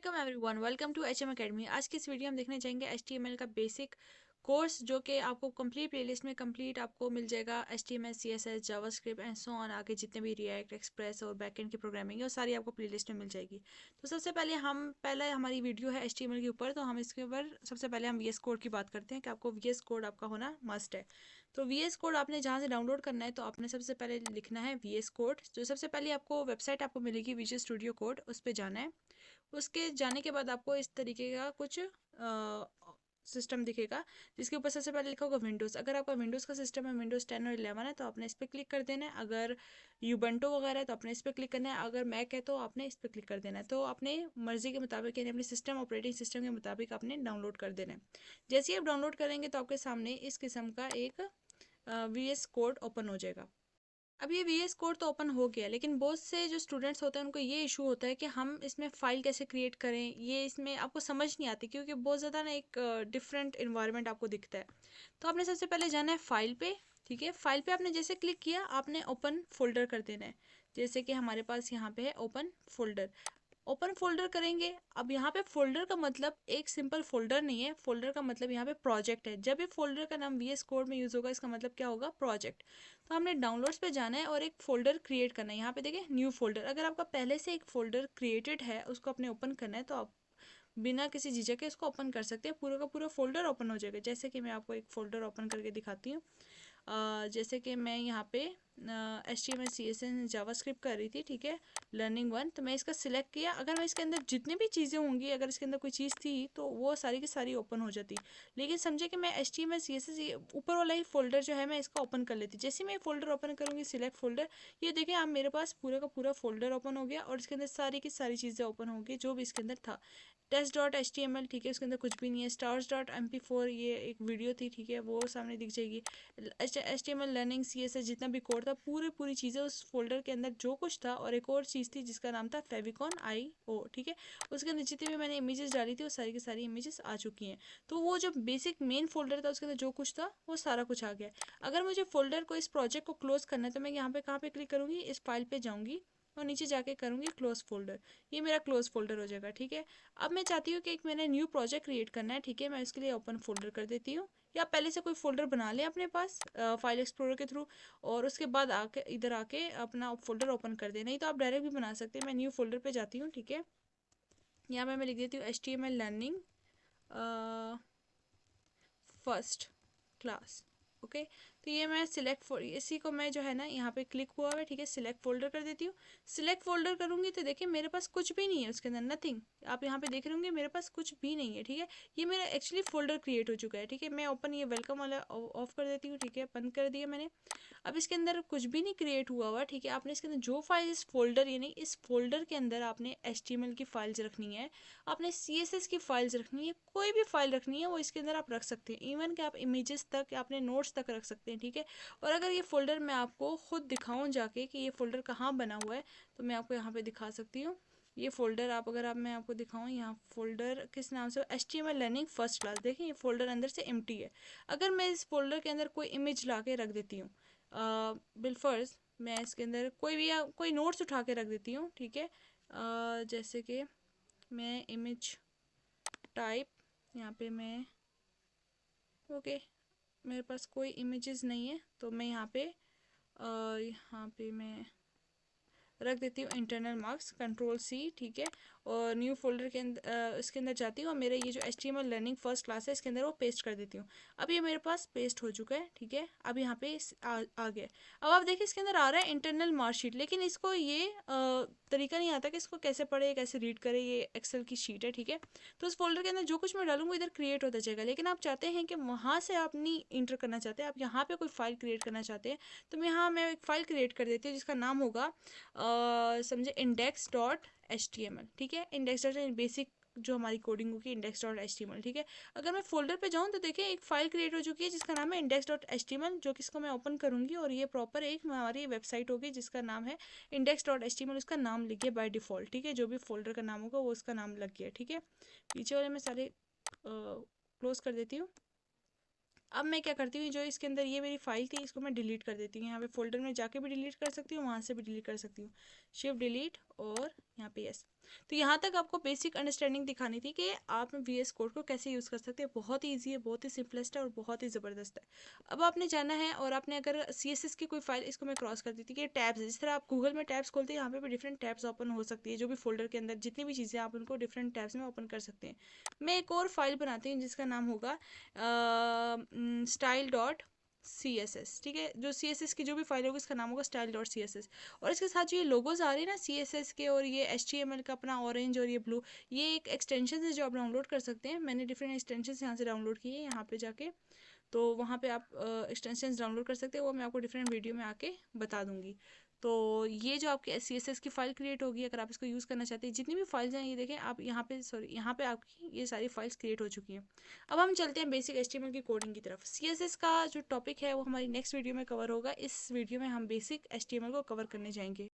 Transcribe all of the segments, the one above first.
Welcome everyone, welcome to HM academy. आज की इस वीडियो में देखने जाएंगे एचटीएमएल का बेसिक कोर्स, जो कि आपको कंप्लीट प्लेलिस्ट में कंप्लीट आपको मिल जाएगा। HTML, CSS, JavaScript and so on, आगे जितने भी रिएक्ट, एक्सप्रेस और बैकएंड की प्रोग्रामिंग है वो सारी आपको प्लेलिस्ट में मिल जाएगी। तो सबसे पहले हमारी वीडियो है एचटीएमएल के ऊपर, तो हम इसके ऊपर सबसे पहले हम वीएस कोड की बात करते हैं कि आपको वीएस कोड आपका होना मस्ट है। तो वीएस कोड आपने जहाँ से डाउनलोड करना है, तो आपने सबसे पहले लिखना है वीएस कोड। जो सबसे पहले आपको वेबसाइट आपको मिलेगी विजुअल स्टूडियो कोड, उस पर जाना है। उसके जाने के बाद आपको इस तरीके का कुछ सिस्टम दिखेगा, जिसके ऊपर सबसे पहले लिखा होगा विंडोज़। अगर आपका विंडोज़ का सिस्टम है, विंडोज़ 10 और 11 है, तो आपने इस पर क्लिक कर देना है। अगर यूबंटो वगैरह है तो आपने इस पर क्लिक करना है। अगर मैक है तो आपने इस पर क्लिक कर देना है। तो अपने मर्जी के मुताबिक, यानी अपने सिस्टम ऑपरेटिंग सिस्टम के मुताबिक आपने डाउनलोड कर देना है। जैसे ही आप डाउनलोड करेंगे तो आपके सामने इस किस्म का एक वीएस कोड ओपन हो जाएगा। अब ये वीएस कोड तो ओपन हो गया, लेकिन बहुत से जो स्टूडेंट्स होते हैं उनको ये इशू होता है कि हम इसमें फ़ाइल कैसे क्रिएट करें। ये इसमें आपको समझ नहीं आती, क्योंकि बहुत ज़्यादा ना एक डिफरेंट इन्वायरमेंट आपको दिखता है। तो आपने सबसे पहले जाना है फाइल पे। ठीक है, फाइल पे आपने जैसे क्लिक किया, आपने ओपन फोल्डर कर देना है। जैसे कि हमारे पास यहाँ पे है ओपन फोल्डर। ओपन फोल्डर करेंगे। अब यहाँ पे फोल्डर का मतलब एक सिंपल फोल्डर नहीं है। फोल्डर का मतलब यहाँ पे प्रोजेक्ट है। जब भी फोल्डर का नाम वीएस कोड में यूज़ होगा, इसका मतलब क्या होगा? प्रोजेक्ट। तो हमने डाउनलोड्स पे जाना है और एक फोल्डर क्रिएट करना है। यहाँ पे देखिए न्यू फोल्डर। अगर आपका पहले से एक फोल्डर क्रिएटेड है, उसको अपने ओपन करना है, तो आप बिना किसी झिझक के इसको ओपन कर सकते हैं। पूरा का पूरा फोल्डर ओपन हो जाएगा। जैसे कि मैं आपको एक फोल्डर ओपन करके दिखाती हूँ। जैसे कि मैं यहाँ पे HTML CSS जावास्क्रिप्ट कर रही थी, ठीक है, लर्निंग 1। तो मैं इसका सिलेक्ट किया। अगर मैं इसके अंदर जितनी भी चीज़ें होंगी, अगर इसके अंदर कोई चीज़ थी तो वो सारी की सारी ओपन हो जाती। लेकिन समझे कि मैं HTML CSS ऊपर वाला ही फोल्डर जो है मैं इसका ओपन कर लेती। जैसे मैं फोल्डर ओपन करूँगी, सिलेक्ट फोल्डर, ये देखिए आप मेरे पास पूरा का पूरा फोल्डर ओपन हो गया और इसके अंदर सारी की सारी चीज़ें ओपन होंगी जो भी इसके अंदर था। test.html, ठीक है, उसके अंदर कुछ भी नहीं है। stars.mp4, ये एक वीडियो थी, ठीक है, वो सामने दिख जाएगी। HTML लर्निंग CSS जितना भी कोड था, पूरी चीज़ें उस फोल्डर के अंदर जो कुछ था। और एक और चीज़ थी जिसका नाम था फेविकॉन IO, ठीक है, उसके अंदर जितनी भी मैंने इमेजेस डाली थी वो सारी की सारी इमेजेस आ चुकी हैं। तो वो जो बेसिक मेन फोल्डर था उसके अंदर जो कुछ था वो सारा कुछ आ गया। अगर मुझे फोल्डर को, इस प्रोजेक्ट को क्लोज करना है, तो मैं यहाँ पे कहाँ पे क्लिक करूँगी? इस फाइल पे जाऊँगी और नीचे जाके करूँगी क्लोज फोल्डर। ये मेरा क्लोज फोल्डर हो जाएगा, ठीक है। अब मैं चाहती हूँ कि एक मैंने न्यू प्रोजेक्ट क्रिएट करना है, ठीक है, मैं इसके लिए ओपन फोल्डर कर देती हूँ। या पहले से कोई फोल्डर बना लें अपने पास फाइल एक्सप्लोरर के थ्रू, और उसके बाद आके इधर आके अपना फोल्डर ओपन कर दें। नहीं तो आप डायरेक्ट भी बना सकते हैं। मैं न्यू फोल्डर पे जाती हूँ, ठीक है। यहाँ पे मैं लिख देती हूँ HTML learning first class. Okay, तो ये मैं सिलेक्ट इसी को मैं जो है ना, यहाँ पे क्लिक हुआ है, ठीक है, सिलेक्ट फोल्डर कर देती हूँ। सिलेक्ट फोल्डर करूँगी तो देखिए मेरे पास कुछ भी नहीं है उसके अंदर, नथिंग। आप यहाँ पे देख रहे होंगे मेरे पास कुछ भी नहीं है, ठीक है। ये मेरा एक्चुअली फोल्डर क्रिएट हो चुका है, ठीक है। मैं ओपन ये वेलकम वाला ऑफ कर देती हूँ, ठीक है, बंद कर दिया मैंने। अब इसके अंदर कुछ भी नहीं क्रिएट हुआ, ठीक है। आपने इसके अंदर जो फाइल, इस फोल्डर, यानी इस फोल्डर के अंदर आपने HTML की फाइल्स रखनी है, आपने CSS की फाइल्स रखनी है, कोई भी फाइल रखनी है वो इसके अंदर आप रख सकते हैं। इवन कि आप इमेजेस तक, आपने नोट्स तक रख सकते हैं, ठीक है। और अगर ये फोल्डर मैं आपको खुद दिखाऊं जाके कि ये फोल्डर कहाँ बना हुआ है, तो मैं आपको यहाँ पे दिखा सकती हूँ। ये फोल्डर आप, अगर आप, मैं आपको दिखाऊं, यहाँ फोल्डर किस नाम से, HTML लर्निंग फर्स्ट क्लास। देखिए ये फोल्डर अंदर से एम्प्टी है। अगर मैं इस फोल्डर के अंदर कोई इमेज ला के रख देती हूँ, बिलफर्ज मैं इसके अंदर कोई भी कोई नोट्स उठा के रख देती हूँ, ठीक है। जैसे कि मैं इमेज टाइप, यहाँ पे मैं, ओके, मेरे पास कोई इमेजेस नहीं है, तो मैं यहाँ पे मैं रख देती हूँ इंटरनल मार्क्स, कंट्रोल C, ठीक है। और न्यू फोल्डर के अंदर इसके अंदर जाती हूँ और मेरे ये जो HTML लर्निंग फर्स्ट क्लास है इसके अंदर वो पेस्ट कर देती हूँ। अब ये मेरे पास पेस्ट हो चुका है, ठीक है। अब यहाँ पे आ गया। अब आप देखिए इसके अंदर आ रहा है इंटरनल मार्कशीट, लेकिन इसको ये तरीका नहीं आता कि इसको कैसे पढ़े, कैसे रीड करे। ये एक्सेल की शीट है, ठीक है। तो उस फोल्डर के अंदर जो कुछ मैं डालूंगा इधर क्रिएट होता जाएगा। लेकिन आप चाहते हैं कि वहाँ से आप नहीं इंटर करना चाहते, आप यहाँ पे कोई फाइल क्रिएट करना चाहते हैं, तो मैं एक फाइल क्रिएट कर देती हूँ जिसका नाम होगा समझे index.html, ठीक है। इंडेक्स डॉट बेसिक जो हमारी कोडिंग होगी index.html, ठीक है। अगर मैं फोल्डर पे जाऊँ तो देखिए एक फाइल क्रिएट हो चुकी है जिसका नाम है index.html, जो कि इसको मैं ओपन करूँगी और ये प्रॉपर एक हमारी वेबसाइट होगी जिसका नाम है index.html। उसका नाम लिखिए बाय डिफ़ॉल्ट, ठीक है। जो भी फोल्डर का नाम होगा वो उसका नाम लग गया, ठीक है। पीछे वाले मैं सारे क्लोज कर देती हूँ। अब मैं क्या करती हूँ, जो इसके अंदर ये मेरी फाइल थी इसको मैं डिलीट कर देती हूँ। यहाँ पे फोल्डर में जाके भी डिलीट कर सकती हूँ, वहाँ से भी डिलीट कर सकती हूँ। शिफ्ट डिलीट और यहाँ पे यस। तो यहाँ तक आपको बेसिक अंडरस्टैंडिंग दिखानी थी कि आप VS कोड को कैसे यूज़ कर सकते हैं। बहुत ही ईजी है, बहुत ही सिंपलेस्ट है और बहुत ही ज़बरदस्त है। अब आपने जाना है और आपने अगर CSS की कोई फाइल, इसको मैं क्रॉस कर दी थी कि टैब्स है, जिस तरह आप गूगल में टैब्स खोलते हैं यहाँ पे भी डिफरेंट टैब्स ओपन हो सकती है, जो भी फोल्डर के अंदर जितनी भी चीज़ें आप उनको डिफरेंट टैब्स में ओपन कर सकते हैं। मैं एक और फाइल बनाती हूँ जिसका नाम होगा style.css, ठीक है। जो CSS की जो भी फाइल होगी इसका नाम होगा style.css। और इसके साथ जो ये लोगोज आ रही है ना CSS के, और ये HTML का अपना ऑरेंज और ये ब्लू, ये एक एक्सटेंशन है जो आप डाउनलोड कर सकते हैं। मैंने डिफरेंट एक्सटेंशन यहाँ से डाउनलोड किए हैं, यहाँ पे जाके तो वहाँ पे आप एक्सटेंशंस डाउनलोड कर सकते हैं, वो मैं आपको डिफरेंट वीडियो में आके बता दूंगी। तो ये जो आपकी CSS की फ़ाइल क्रिएट होगी, अगर आप इसको यूज़ करना चाहते हैं, जितनी भी फाइल्स हैं ये देखें आप यहाँ पे, सॉरी यहाँ पे आपकी ये सारी फाइल्स क्रिएट हो चुकी हैं। अब हम चलते हैं बेसिक HTML की कोडिंग की तरफ। CSS का जो टॉपिक है वो हमारी नेक्स्ट वीडियो में कवर होगा, इस वीडियो में हम बेसिक HTML को कवर करने जाएंगे।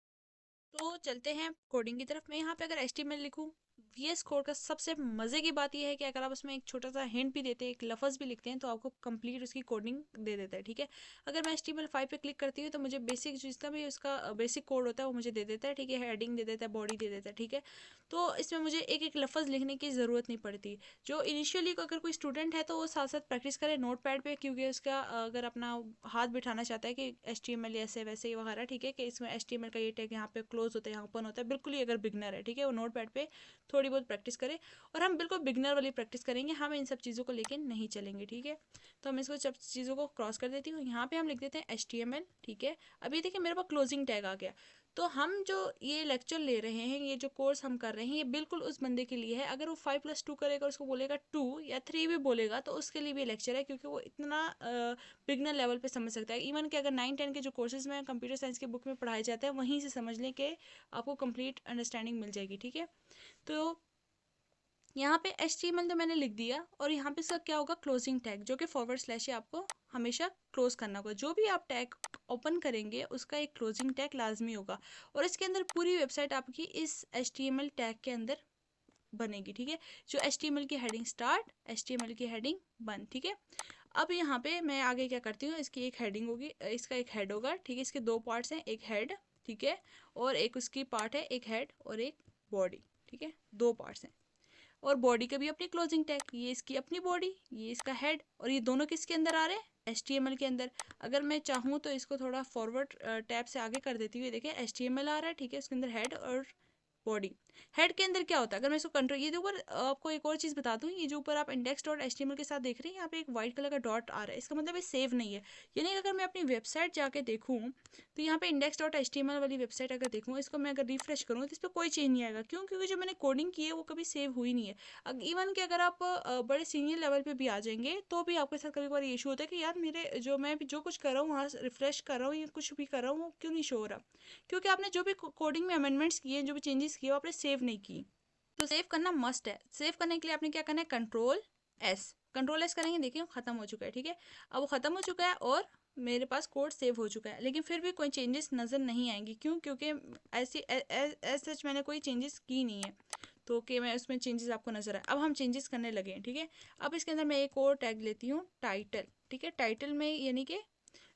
तो चलते हैं कोडिंग की तरफ। मैं यहाँ पे अगर HTML लिखूँ, VS कोड का सबसे मज़े की बात यह है कि अगर आप उसमें एक छोटा सा हिंट भी देते हैं, एक लफ्ज़ भी लिखते हैं, तो आपको कंप्लीट उसकी कोडिंग दे देता है, ठीक है। अगर मैं HTML5 पे क्लिक करती हूँ तो मुझे बेसिक जितना भी उसका बेसिक कोड होता है वो मुझे दे देता है, ठीक है। हेडिंग दे देता है, बॉडी दे देता है, ठीक है। तो इसमें मुझे एक एक लफ्ज़ लिखने की ज़रूरत नहीं पड़ती। जो इनिशियली अगर कोई स्टूडेंट है तो वो साथ साथ प्रैक्टिस करे नोट पैड पर, क्योंकि उसका अगर अपना हाथ बिठाना चाहता है कि HTML ऐसे वैसे वगैरह, ठीक है, कि इसमें HTML का ये टैग यहाँ पे क्लोज होता है, यहाँ ओपन होता है, बिल्कुल ही अगर बिगनर है, ठीक है, वो नोट पैड पे थोड़ी बहुत प्रैक्टिस करे। और हम बिल्कुल बिगनर वाली प्रैक्टिस करेंगे, हम इन सब चीज़ों को लेके नहीं चलेंगे, ठीक है। तो हम इसको सब चीज़ों को क्रॉस कर देती हूँ, यहाँ पे हम लिख देते हैं HTML, ठीक है। अभी देखिए मेरे पास क्लोजिंग टैग आ गया। तो हम जो ये लेक्चर ले रहे हैं, ये जो कोर्स हम कर रहे हैं, ये बिल्कुल उस बंदे के लिए है। अगर वो 5+2 करेगा, उसको बोलेगा 2 या 3 भी बोलेगा, तो उसके लिए भी लेक्चर है, क्योंकि वो इतना बिगनर लेवल पे समझ सकता है। इवन कि अगर 9-10 के जो कोर्सेज में कंप्यूटर साइंस के बुक में पढ़ाए जाते हैं, वहीं से समझ लें कि आपको कंप्लीट अंडरस्टैंडिंग मिल जाएगी, ठीक है। तो यहाँ पे HTML तो मैंने लिख दिया, और यहाँ पे इसका क्या होगा, क्लोजिंग टैग, जो कि / आपको हमेशा क्लोज करना होगा। जो भी आप टैग ओपन करेंगे उसका एक क्लोजिंग टैग लाजमी होगा, और इसके अंदर पूरी वेबसाइट आपकी इस HTML टैग के अंदर बनेगी, ठीक है। जो HTML की हेडिंग स्टार्ट, HTML की हेडिंग बंद, ठीक है। अब यहाँ पे मैं आगे क्या करती हूँ, इसकी एक हेडिंग होगी, इसका एक हेड होगा, ठीक है। इसके दो पार्ट्स हैं, एक हेड, ठीक है, और एक उसकी पार्ट है, एक हेड और एक बॉडी, ठीक है, दो पार्ट्स हैं। और बॉडी का भी अपनी क्लोजिंग टैग, ये इसकी अपनी बॉडी, ये इसका हेड, और ये दोनों किसके अंदर आ रहे हैं, HTML के अंदर। अगर मैं चाहूँ तो इसको थोड़ा फॉरवर्ड टैब से आगे कर देती हूँ, देखिए HTML आ रहा है, ठीक है, उसके अंदर हेड और बॉडी। हेड के अंदर क्या होता है, अगर मैं इसको कंट्रोल, ये ऊपर आपको एक और चीज़ बता दूँ, ये जो ऊपर आप index.html के साथ देख रहे हैं, यहाँ पे एक वाइट कलर का डॉट आ रहा है, इसका मतलब ये सेव नहीं है। यानी अगर मैं अपनी वेबसाइट जाके देखूँ, तो यहाँ पे index.html वाली वेबसाइट अगर देखूँ, इसको मैं अगर रिफ्रेश करूँ तो इस पर कोई चेंज नहीं आएगा। क्यों? क्योंकि जो मैंने कोडिंग की है वो कभी सेव हुई नहीं है। इवन कि अगर आप बड़े सीनियर लेवल पे भी आ जाएंगे, तो भी आपके साथ कभी कभी इशू होता है कि यार मेरे जो मैं जो कुछ कर रहा हूँ, वहाँ रिफ्रेश कर रहा हूँ या कुछ भी कर रहा हूँ, वो क्यों नहीं शो हो रहा, क्योंकि आपने जो भी कोडिंग में अमेंडमेंट्स किए, जो भी चेंजेस किए, वो आपने सेव नहीं की। तो सेव करना मस्ट है। सेव करने के लिए आपने क्या करना है, कंट्रोल एस करेंगे, देखिए खत्म हो चुका है, ठीक है। अब वो खत्म हो चुका है और मेरे पास कोड सेव हो चुका है, लेकिन फिर भी कोई चेंजेस नज़र नहीं आएंगी। क्यों? क्योंकि ऐसी सच मैंने कोई चेंजेस की नहीं है, तो कि मैं उसमें चेंजेस आपको नजर आए। अब हम चेंजेस करने लगे हैं, ठीक है। अब इसके अंदर मैं एक और टैग लेती हूँ, टाइटल, ठीक है। टाइटल में यानी कि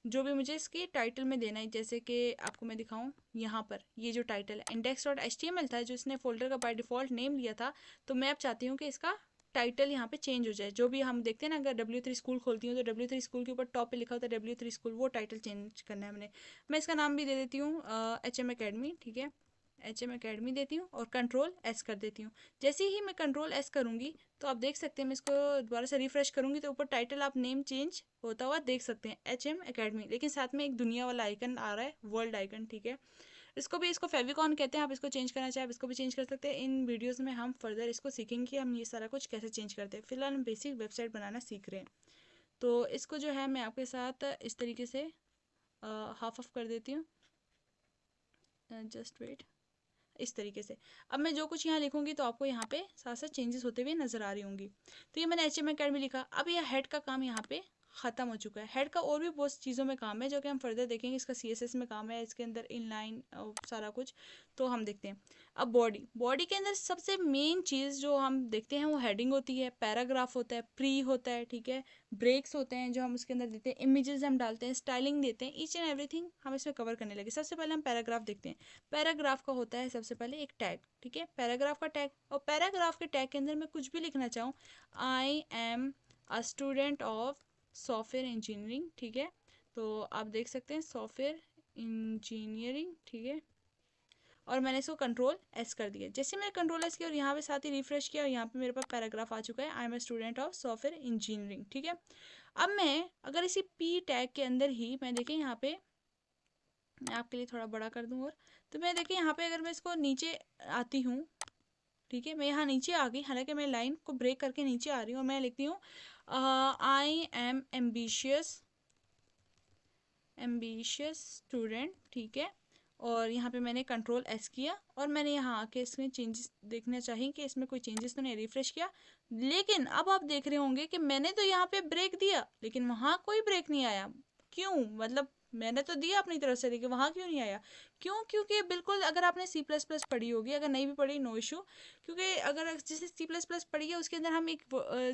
जो भी मुझे इसकी टाइटल में देना है, जैसे कि आपको मैं दिखाऊं, यहाँ पर ये जो टाइटल है index.html था, जो इसने फोल्डर का बाय डिफ़ॉल्ट नेम लिया था, तो मैं अब चाहती हूँ कि इसका टाइटल यहाँ पे चेंज हो जाए। जो भी हम देखते हैं ना, अगर W3 स्कूल खोलती हूँ तो W3 स्कूल के ऊपर टॉप पे लिखा होता है W3 स्कूल, वो टाइटल चेंज करना है हमने। मैं इसका नाम भी दे देती हूँ HM Academy, ठीक है, HM Academy देती हूँ और Ctrl+S कर देती हूँ। जैसे ही मैं Ctrl+S करूँगी तो आप देख सकते हैं, मैं इसको दोबारा से रिफ्रेश करूँगी तो ऊपर टाइटल आप नेम चेंज होता हुआ देख सकते हैं, HM Academy, लेकिन साथ में एक दुनिया वाला आइकन आ रहा है, वर्ल्ड आइकन, ठीक है। इसको फेविकॉन कहते हैं, आप इसको चेंज करना चाहे आप इसको भी चेंज कर सकते हैं। इन वीडियोज़ में हम फर्दर इसको सीखेंगे कि हम ये सारा कुछ कैसे चेंज करते हैं। फिलहाल हम बेसिक वेबसाइट बनाना सीख रहे हैं, तो इसको जो है मैं आपके साथ इस तरीके से हाफ ऑफ कर देती हूँ, जस्ट वेट, इस तरीके से। अब मैं जो कुछ यहाँ लिखूंगी तो आपको यहाँ पे साथ साथ चेंजेस होते हुए नजर आ रही होंगी। तो ये मैंने HM Academy लिखा। अब यह हेड का काम यहाँ पे ख़त्म हो चुका है। हेड का और भी बहुत चीज़ों में काम है जो कि हम फर्दर देखेंगे, इसका CSS में काम है, इसके अंदर इनलाइन सारा कुछ, तो हम देखते हैं। अब बॉडी के अंदर सबसे मेन चीज़ जो हम देखते हैं वो हेडिंग होती है, पैराग्राफ होता है, प्री होता है, ठीक है, ब्रेक्स होते हैं जो हम उसके अंदर देते हैं, इमेजेस हम डालते हैं, स्टाइलिंग देते हैं, ईच एंड एवरीथिंग हम इसमें कवर करने लगे। सबसे पहले हम पैराग्राफ देखते हैं। पैराग्राफ का होता है सबसे पहले एक टैग, ठीक है, पैराग्राफ का टैग, और पैराग्राफ के टैग के अंदर मैं कुछ भी लिखना चाहूँ, I am a student of software engineering, ठीक है, तो आप देख सकते हैं सॉफ्टवेयर इंजीनियरिंग, ठीक है, और मैंने इसको कंट्रोल एस कर दिया। जैसे मैंने कंट्रोल एस किया और यहाँ पे साथ ही रिफ्रेश किया और यहाँ पे मेरे पास पैराग्राफ आ चुका है, I am a student of software engineering, ठीक है। अब मैं अगर इसी पी टैग के अंदर ही मैं देखें यहाँ पे, मैं आपके लिए थोड़ा बड़ा कर दूँ और, तो मैं देखिए यहाँ पे अगर मैं इसको नीचे आती हूँ, ठीक है, मैं यहाँ नीचे आ गई, हालांकि मैं लाइन को ब्रेक करके नीचे आ रही हूँ और मैं लिखती हूँ आई एम एम्बिशियस स्टूडेंट, ठीक है, और यहाँ पे मैंने कंट्रोल एस किया और मैंने यहाँ आके इसमें चेंजेस देखने चाहिए कि इसमें कोई चेंजेस तो नहीं, रिफ्रेश किया। लेकिन अब आप देख रहे होंगे कि मैंने तो यहाँ पे ब्रेक दिया लेकिन वहाँ कोई ब्रेक नहीं आया। क्यों? मतलब मैंने तो दिया अपनी तरफ से लेकिन वहाँ क्यों नहीं आया? क्यों? क्योंकि बिल्कुल अगर आपने C++ पढ़ी होगी, अगर नहीं भी पढ़ी नो इशू, क्योंकि अगर जैसे C++ पढ़ी है उसके अंदर हम एक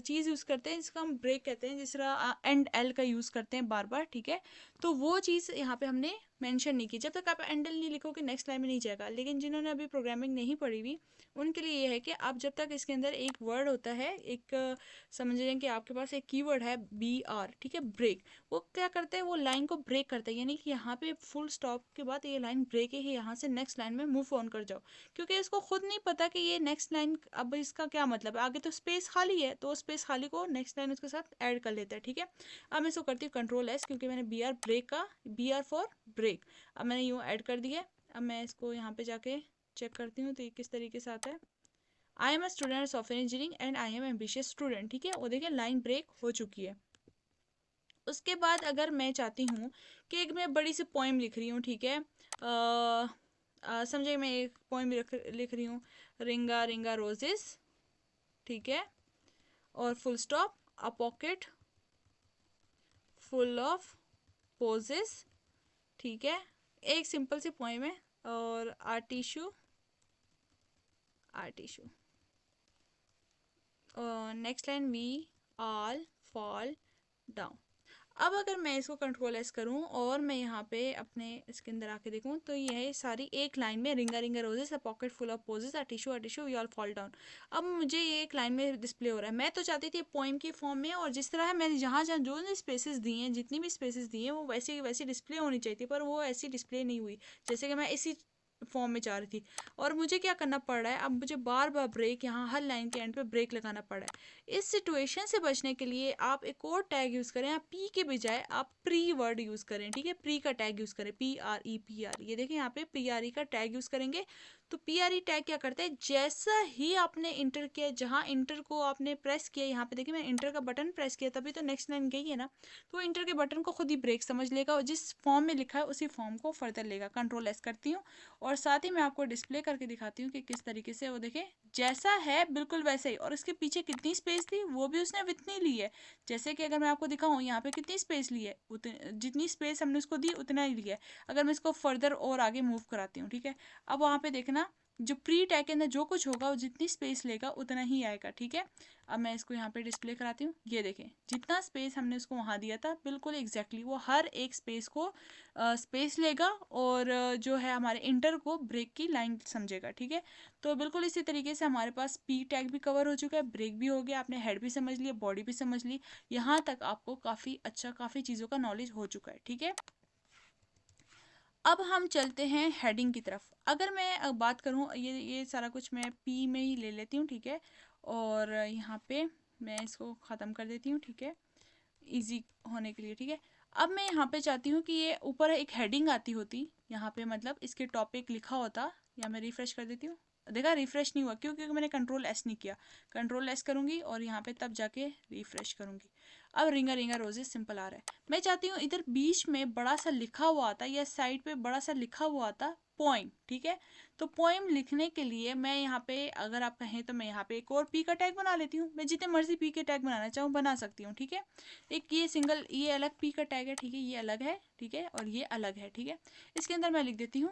चीज़ यूज़ करते हैं जिसको हम ब्रेक कहते हैं, जिस तरह एंड एल का यूज़ करते हैं बार बार, ठीक है, तो वो चीज़ यहाँ पे हमने मेंशन नहीं की। जब तक आप एंड एल नहीं लिखोगे नेक्स्ट लाइन में नहीं जाएगा। लेकिन जिन्होंने अभी प्रोग्रामिंग नहीं पढ़ी हुई उनके लिए ये है कि आप जब तक इसके अंदर एक वर्ड होता है, एक समझ रहे हैं कि आपके पास एक कीवर्ड है BR, ठीक है, ब्रेक, वो क्या करता है, वो लाइन को ब्रेक करता है, यानी कि यहाँ पे फुल स्टॉप के बाद ये लाइन ब्रेक है, यहाँ से नेक्स्ट लाइन में मूव ऑन कर जाओ, क्योंकि इसको खुद नहीं पता कि ये नेक्स्ट लाइन अब इसका क्या मतलब है, आगे तो स्पेस खाली है, तो स्पेस खाली को नेक्स्ट लाइन उसके साथ ऐड कर लेता है, ठीक है। अब मैं इसको करती हूँ कंट्रोल एस, क्योंकि मैंने BR ब्रेक का, BR फॉर ब्रेक, अब मैंने यूँ ऐड कर दिया। अब मैं इसको यहाँ पे जाके चेक करती हूँ तो ये किस तरीके से आता है, I am a student software engineering and I am ambitious student, ठीक है, और देखिए लाइन ब्रेक हो चुकी है। उसके बाद अगर मैं चाहती हूँ कि एक मैं बड़ी सी पोइम लिख रही हूँ, ठीक है, समझे, मैं एक पोइम लिख रही हूँ, रिंगा रिंगा रोजेस, ठीक है, और full stop, a pocket full of posies, ठीक है, एक सिंपल सी पोइम है, और आर tissue, next line we all fall down. अब अगर मैं इसको कंट्रोल एस करूं और मैं यहाँ पे अपने इसके अंदर आके देखूं तो यह सारी एक लाइन में, ring a ring a roses, a pocket full of posies, a tissue we all fall down. अब मुझे ये एक लाइन में डिस्प्ले हो रहा है। मैं तो चाहती थी पोइम की फॉर्म में, और जिस तरह है मैंने जहाँ जहाँ जो भी स्पेसेस दिए हैं, जितनी भी स्पेसेस दिए हैं वो वैसी वैसी डिस्प्ले होनी चाहिए थी, पर वो ऐसी डिस्प्ले नहीं हुई जैसे कि मैं इसी फॉर्म में चाह रही थी। और मुझे क्या करना पड़ रहा है, अब मुझे बार बार ब्रेक, यहाँ हर लाइन के एंड पे ब्रेक लगाना पड़ रहा है। इस सिचुएशन से बचने के लिए आप एक और टैग यूज़ करें, आप पी के बजाय आप प्री वर्ड यूज़ करें, ठीक है, प्री का टैग यूज़ करें, PRE, ये देखिए यहाँ पे PRE का टैग यूज़ करेंगे। तो PRE टैग क्या करता है, जैसा ही आपने इंटर किया, जहाँ इंटर को आपने प्रेस किया, यहाँ पे देखिए मैं इंटर का बटन प्रेस किया तभी तो नेक्स्ट लाइन गई है ना, तो इंटर के बटन को खुद ही ब्रेक समझ लेगा और जिस फॉर्म में लिखा है उसी फॉर्म को फर्दर लेगा। कंट्रोल एस करती हूँ और साथ ही मैं आपको डिस्प्ले करके दिखाती हूँ कि किस तरीके से वो देखे जैसा है बिल्कुल वैसे ही, और इसके पीछे कितनी स्पेस थी वो भी उसने उतनी ली है। जैसे कि अगर मैं आपको दिखाऊँ यहाँ पे कितनी स्पेस ली है, जितनी स्पेस हमने उसको दी उतना ही लिया है। अगर मैं इसको फर्दर और आगे मूव कराती हूँ, ठीक है, अब वहाँ पे देखना जो प्री टैग के अंदर जो कुछ होगा वो जितनी स्पेस लेगा उतना ही आएगा, ठीक है। अब मैं इसको यहाँ पे डिस्प्ले कराती हूँ, ये देखें जितना स्पेस हमने उसको वहाँ दिया था बिल्कुल एग्जैक्टली वो हर एक स्पेस को स्पेस लेगा और जो है हमारे इंटर को ब्रेक की लाइन समझेगा, ठीक है। तो बिल्कुल इसी तरीके से हमारे पास पी टैग भी कवर हो चुका है, ब्रेक भी हो गया, आपने हेड भी समझ लिया, बॉडी भी समझ ली, यहाँ तक आपको काफ़ी अच्छा काफ़ी चीज़ों का नॉलेज हो चुका है, ठीक है। अब हम चलते हैं हेडिंग की तरफ। अगर मैं बात करूँ, ये सारा कुछ मैं पी में ही ले लेती हूँ, ठीक है, और यहाँ पे मैं इसको ख़त्म कर देती हूँ, ठीक है, इजी होने के लिए, ठीक है। अब मैं यहाँ पे चाहती हूँ कि ये ऊपर एक हेडिंग आती होती यहाँ पे, मतलब इसके टॉपिक लिखा होता, या मैं रिफ्रेश कर देती हूँ, देखा रिफ्रेश नहीं हुआ क्योंकि मैंने कंट्रोल एस नहीं किया। कंट्रोल एस करूँगी और यहाँ पे तब जाके रिफ्रेश करूँगी। अब रिंगा रिंगा रोजेस सिंपल आ रहा है। मैं चाहती हूँ इधर बीच में बड़ा सा लिखा हुआ आता या साइड पे बड़ा सा लिखा हुआ आता पोइम, ठीक है। तो पोइम लिखने के लिए मैं यहाँ पे, अगर आप कहें तो मैं यहाँ पे एक और पी का टैग बना लेती हूँ। मैं जितने मर्जी पी के टैग बनाना चाहूँ बना सकती हूँ, ठीक है। एक ये सिंगल, ये अलग पी का टैग है, ठीक है, ये अलग है, ठीक है, और ये अलग है, ठीक है। इसके अंदर मैं लिख देती हूँ,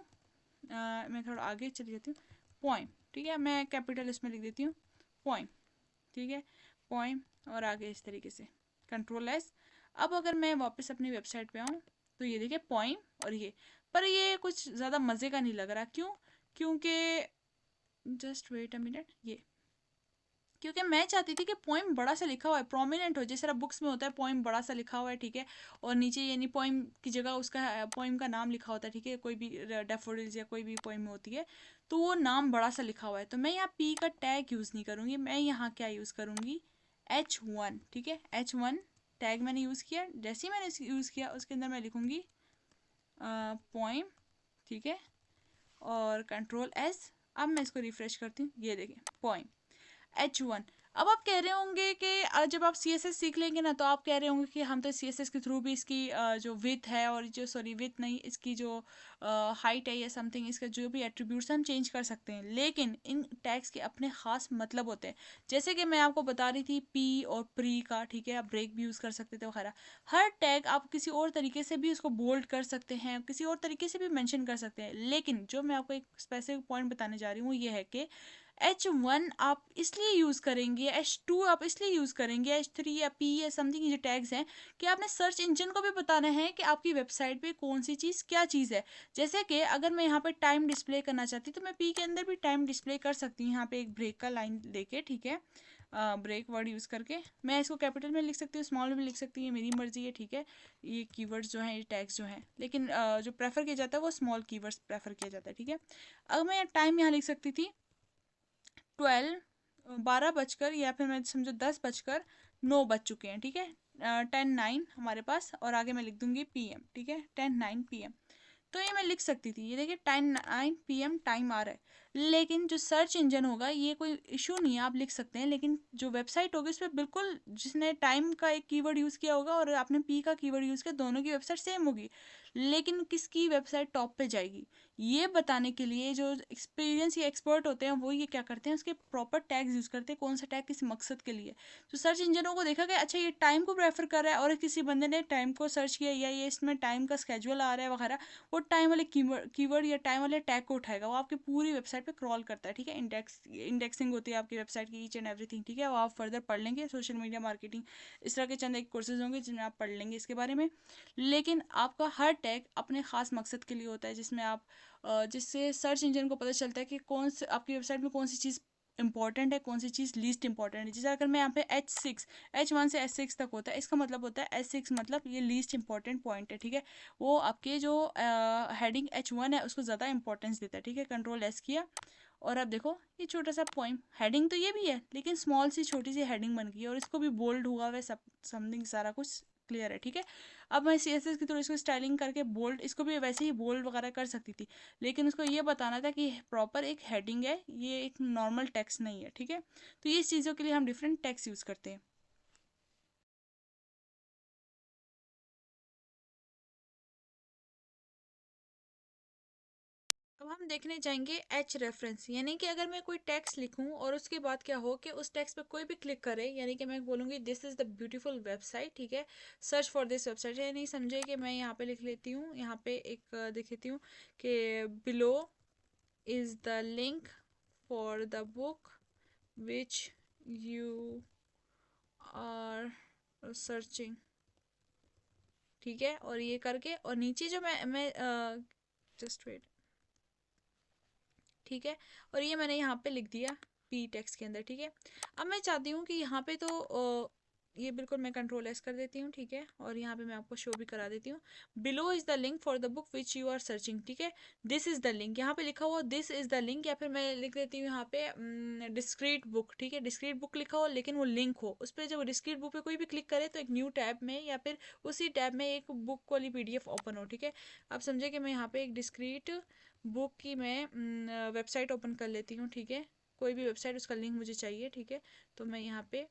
मैं थोड़ा आगे चली जाती हूँ, पोइम, ठीक है। मैं कैपिटल इसमें लिख देती हूँ पोइम, ठीक है, पोइम, और आगे इस तरीके से कंट्रोल एस। अब अगर मैं वापस अपनी वेबसाइट पे आऊँ तो ये देखिए पोइम और ये, पर ये कुछ ज़्यादा मज़े का नहीं लग रहा। क्यों? क्योंकि जस्ट वेट अ मिनट, ये क्योंकि मैं चाहती थी कि पोइम बड़ा सा लिखा हुआ है, प्रोमिनेंट हो, जिस तरह बुक्स में होता है पोइम बड़ा सा लिखा हुआ है, ठीक है, और नीचे यानी पोइम की जगह उसका पोइम का नाम लिखा होता है, ठीक है, कोई भी डैफोडिल्स या कोई भी पोइम होती है तो वो नाम बड़ा सा लिखा हुआ है। तो मैं यहाँ पी का टैग यूज़ नहीं करूँगी, मैं यहाँ क्या यूज़ करूँगी, H1, ठीक है, H1 टैग मैंने यूज़ किया। जैसे ही मैंने यूज़ किया उसके अंदर मैं लिखूँगी पोइम, ठीक है, और कंट्रोल एस। अब मैं इसको रिफ्रेश करती हूँ, ये देखें पोइम H1। अब आप कह रहे होंगे कि जब आप CSS सीख लेंगे ना तो आप कह रहे होंगे कि हम तो CSS के थ्रू भी इसकी जो विथ है और जो, सॉरी विथ नहीं, इसकी जो हाइट है या समथिंग, इसका जो भी एट्रीब्यूट्स हम चेंज कर सकते हैं। लेकिन इन टैग्स के अपने ख़ास मतलब होते हैं, जैसे कि मैं आपको बता रही थी पी और प्री का, ठीक है, आप ब्रेक भी यूज़ कर सकते थे वगैरह। हर टैग आप किसी और तरीके से भी उसको बोल्ड कर सकते हैं, किसी और तरीके से भी मैंशन कर सकते हैं। लेकिन जो मैं आपको एक स्पेसिफिक पॉइंट बताने जा रही हूँ ये है कि H1 आप इसलिए यूज़ करेंगे, H2 आप इसलिए यूज़ करेंगे, H3 या P या समथिंग जो टैग्स हैं, कि आपने सर्च इंजन को भी बताना है कि आपकी वेबसाइट पे कौन सी चीज़ क्या चीज़ है। जैसे कि अगर मैं यहाँ पे टाइम डिस्प्ले करना चाहती तो मैं P के अंदर भी टाइम डिस्प्ले कर सकती हूँ, यहाँ पे एक ब्रेक का लाइन लेके, ठीक है, ब्रेक वर्ड यूज़ करके। मैं इसको कैपिटल में लिख सकती हूँ, स्मॉल में लिख सकती हूँ, मेरी मर्जी है, ठीक है। ये कीवर्ड्स जो हैं, ये टैग्स जो हैं, लेकिन जो प्रेफर किया जाता है वो स्मॉल कीवर्ड्स प्रेफर किया जाता है, ठीक है। अगर मैं टाइम यहाँ लिख सकती थी 12 बजकर, या फिर मैं समझो 10 बजकर 9 बज चुके हैं, ठीक है, 10:09 हमारे पास, और आगे मैं लिख दूंगी PM, ठीक है, 10:09 PM। तो ये मैं लिख सकती थी, ये देखिए 10:09 PM टाइम आ रहा है। लेकिन जो सर्च इंजन होगा ये कोई इशू नहीं है, आप लिख सकते हैं, लेकिन जो वेबसाइट होगी उस पर बिल्कुल, जिसने टाइम का एक कीवर्ड यूज़ किया होगा और आपने पी का कीवर्ड यूज़ किया, दोनों की वेबसाइट सेम होगी, लेकिन किसकी वेबसाइट टॉप पे जाएगी ये बताने के लिए जो एक्सपीरियंस या एक्सपर्ट होते हैं वो ये क्या करते हैं, उसके प्रॉपर टैग्स यूज़ करते हैं, कौन सा टैग किस मकसद के लिए। तो सर्च इंजनों को देखा गया, अच्छा ये टाइम को प्रेफर कर रहा है, और किसी बंदे ने टाइम को सर्च किया या ये इसमें टाइम का स्केड्यूल आ रहा है वगैरह, वो टाइम वाले कीवर्ड या टाइम वाले टैग को उठाएगा, वो आपकी पूरी वेबसाइट पे क्रॉल करता है, ठीक है। इंडेक्सिंग होती है आपकी वेबसाइट की, ईच एंड एवरीथिंग, ठीक है, वो आप फर्दर पढ़ लेंगे, सोशल मीडिया मार्केटिंग इस तरह के चंद एक कोर्सेज होंगे जिनमें आप पढ़ लेंगे इसके बारे में। लेकिन आपका हर टैग अपने खास मकसद के लिए होता है, जिसमें आप जिससे सर्च इंजन को पता चलता है कि कौन से आपकी वेबसाइट में कौन सी चीज़ इंपॉर्टेंट है, कौन सी चीज़ लीस्ट इंपॉर्टेंट है। जैसे अगर मैं यहाँ पे H1 से H6 तक होता है, इसका मतलब होता है H6 मतलब ये लीस्ट इंपॉर्टेंट पॉइंट है, ठीक है, वो आपके जो हेडिंग H1 है उसको ज़्यादा इंपॉर्टेंस देता है, ठीक है। कंट्रोल एस किया और अब देखो ये छोटा सा पॉइंट, हेडिंग तो ये भी है लेकिन स्मॉल सी छोटी सी हेडिंग बन गई है, और इसको भी बोल्ड हुआ है, सब समथिंग सारा कुछ क्लियर है, ठीक है। अब मैं CSS की थ्रू इसको स्टाइलिंग करके बोल्ड, इसको भी वैसे ही बोल्ड वगैरह कर सकती थी, लेकिन उसको ये बताना था कि प्रॉपर एक हेडिंग है, ये एक नॉर्मल टेक्स्ट नहीं है, ठीक है। तो ये चीज़ों के लिए हम डिफरेंट टेक्स्ट यूज़ करते हैं। अब हम देखने जाएंगे एच रेफरेंस, यानी कि अगर मैं कोई टेक्स्ट लिखूं और उसके बाद क्या हो कि उस टेक्स्ट पे कोई भी क्लिक करे, यानी कि मैं बोलूँगी this is the beautiful website, ठीक है, सर्च फॉर दिस वेबसाइट, ये नहीं समझे कि मैं यहाँ पे लिख लेती हूँ, यहाँ पे एक देख लेती हूँ कि below is the link for the book which you are searching, ठीक है, और ये करके, और नीचे जो मैं जस्ट वेट, ठीक है, और ये मैंने यहाँ पे लिख दिया पी टेक्स्ट के अंदर, ठीक है। अब मैं चाहती हूँ कि यहाँ पे तो ये बिल्कुल मैं कंट्रोल एस कर देती हूँ, ठीक है, और यहाँ पे मैं आपको शो भी करा देती हूँ, below is the link for the book which you are searching, ठीक है, दिस इज़ द लिंक, यहाँ पे लिखा हुआ दिस इज़ द लिंक, या फिर मैं लिख देती हूँ यहाँ पे डिस्क्रीट बुक, ठीक है, डिस्क्रीट बुक लिखा हो लेकिन वो लिंक हो उस पर, जब डिस्क्रीट बुक पे कोई भी क्लिक करे तो एक न्यू टैब में या फिर उसी टैब में एक बुक वाली PDF ओपन हो, ठीक है। अब समझे कि मैं यहाँ पे एक डिस्क्रीट बुक की मैं वेबसाइट ओपन कर लेती हूँ, ठीक है, कोई भी वेबसाइट उसका लिंक मुझे चाहिए, ठीक है, तो मैं यहाँ पे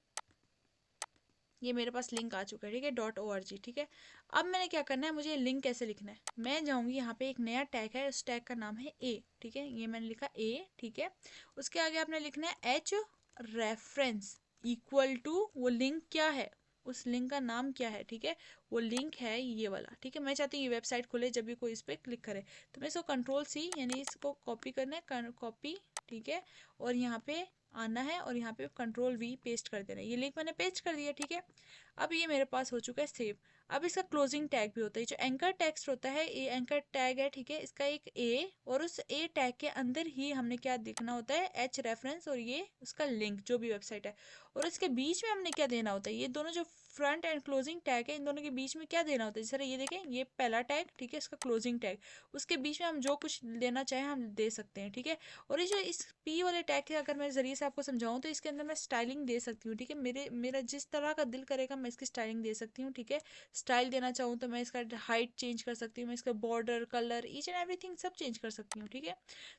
ये मेरे पास लिंक आ चुका है, ठीक है, .org, ठीक है। अब मैंने क्या करना है, मुझे लिंक कैसे लिखना है, मैं जाऊंगी यहाँ पे, एक नया टैग है, उस टैग का नाम है ए, ठीक है, ये मैंने लिखा ए, ठीक है। उसके आगे आपने लिखना है एच रेफरेंस इक्वल टू, वो लिंक क्या है, उस लिंक का नाम क्या है, ठीक है, वो लिंक है ये वाला, ठीक है। मैं चाहती हूँ ये वेबसाइट खुले जब भी कोई इस पर क्लिक करे, तो मैं इसको कंट्रोल C, यानी इसको कॉपी करना है, कॉपी, ठीक है, और यहाँ पे आना है और यहाँ पे कंट्रोल V पेस्ट कर देना है। ये लिंक मैंने पेस्ट कर दिया, ठीक है। अब ये मेरे पास हो चुका है सेव। अब इसका क्लोजिंग टैग भी होता है, जो एंकर टेक्स्ट होता है, ये एंकर टैग है, ठीक है, इसका एक ए, और उस ए टैग के अंदर ही हमने क्या देखना होता है, एच रेफरेंस और ये उसका लिंक जो भी वेबसाइट है, और इसके बीच में हमने क्या देना होता है, ये दोनों जो फ्रंट एंड क्लोजिंग टैग है, इन दोनों के बीच में क्या देना होता है, जैसे ये देखें, ये पहला टैग, ठीक है, इसका क्लोजिंग टैग, उसके बीच में हम जो कुछ देना चाहें हम दे सकते हैं, ठीक है। और ये जो इस पी वाले टैग के अगर मैं जरिए से आपको समझाऊं, तो इसके अंदर मैं स्टाइलिंग दे सकती हूँ, ठीक है, मेरा जिस तरह का दिल करेगा मैं इसकी स्टाइलिंग दे सकती हूँ, ठीक है। स्टाइल देना चाहूँ तो मैं इसका हाइट चेंज कर सकती हूँ, मैं इसका border, colour, each and everything सब चेंज कर सकती हूँ, ठीक है।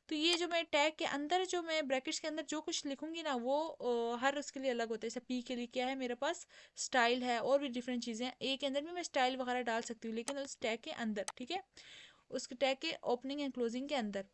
तो ये जो मैं टैग के अंदर, जो मैं ब्रैकेट्स के अंदर जो कुछ लिखूंगी ना, वो हर उसके लिए अलग होता है। जैसे पी के लिए क्या है मेरे पास, स्टाइल है, और भी डिफरेंट चीज़ें हैं। ए के अंदर भी मैं स्टाइल वगैरह डाल सकती हूँ, लेकिन उस टैग के अंदर, ठीक है, उस टैग के ओपनिंग एंड क्लोजिंग के अंदर